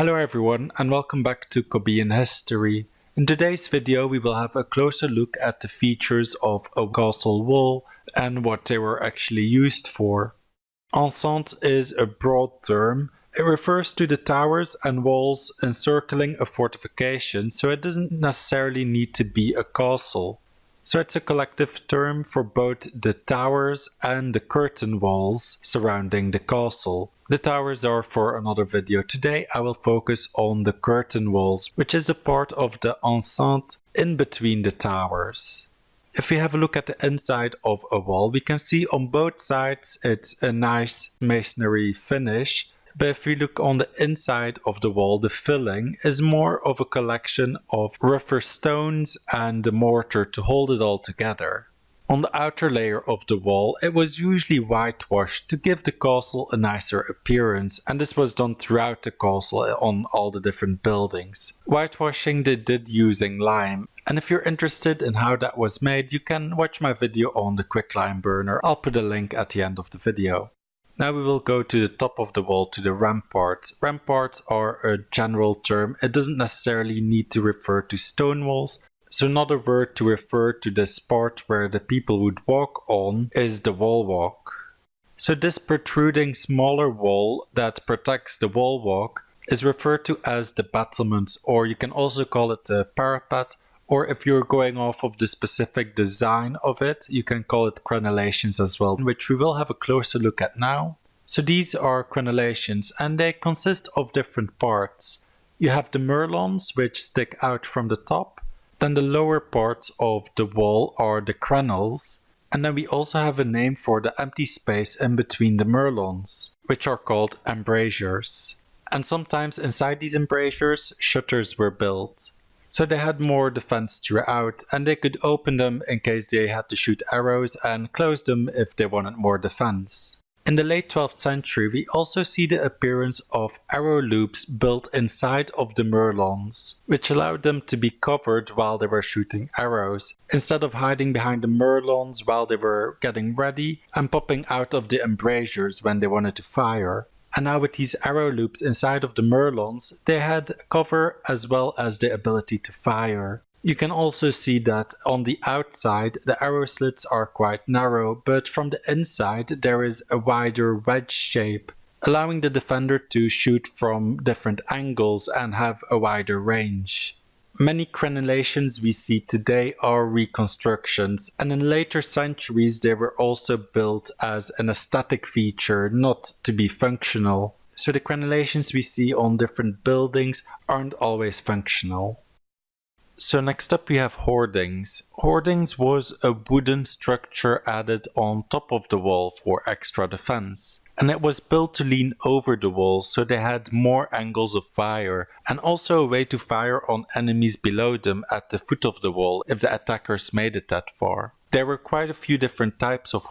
Hello everyone and welcome back to Cobian History. In today's video we will have a closer look at the features of a castle wall and what they were actually used for. Enceinte is a broad term. It refers to the towers and walls encircling a fortification, so it doesn't necessarily need to be a castle. So it's a collective term for both the towers and the curtain walls surrounding the castle. The towers are for another video. Today I will focus on the curtain walls, which is a part of the enceinte in between the towers. If we have a look at the inside of a wall, we can see on both sides it's a nice masonry finish. But if we look on the inside of the wall, the filling is more of a collection of rougher stones and the mortar to hold it all together. On the outer layer of the wall, it was usually whitewashed to give the castle a nicer appearance, and this was done throughout the castle on all the different buildings. Whitewashing they did using lime, and if you're interested in how that was made, you can watch my video on the quicklime burner. I'll put a link at the end of the video. Now we will go to the top of the wall, to the ramparts. Ramparts are a general term. It doesn't necessarily need to refer to stone walls. So another word to refer to this part where the people would walk on is the wall walk. So this protruding smaller wall that protects the wall walk is referred to as the battlements, or you can also call it the parapet, or if you're going off of the specific design of it, you can call it crenellations as well, which we will have a closer look at now. So these are crenellations and they consist of different parts. You have the merlons, which stick out from the top. Then the lower parts of the wall are the crenelles. And then we also have a name for the empty space in between the merlons, which are called embrasures. And sometimes inside these embrasures, shutters were built. So they had more defense throughout, and they could open them in case they had to shoot arrows and close them if they wanted more defense. In the late 12th century, we also see the appearance of arrow loops built inside of the merlons, which allowed them to be covered while they were shooting arrows, instead of hiding behind the merlons while they were getting ready and popping out of the embrasures when they wanted to fire. And now with these arrow loops inside of the merlons, they had cover as well as the ability to fire. You can also see that on the outside the arrow slits are quite narrow, but from the inside there is a wider wedge shape, allowing the defender to shoot from different angles and have a wider range. Many crenellations we see today are reconstructions, and in later centuries they were also built as an aesthetic feature, not to be functional. So the crenellations we see on different buildings aren't always functional. So next up we have hoardings. Hoardings was a wooden structure added on top of the wall for extra defense. And it was built to lean over the wall, so they had more angles of fire, and also a way to fire on enemies below them at the foot of the wall if the attackers made it that far. There were quite a few different types of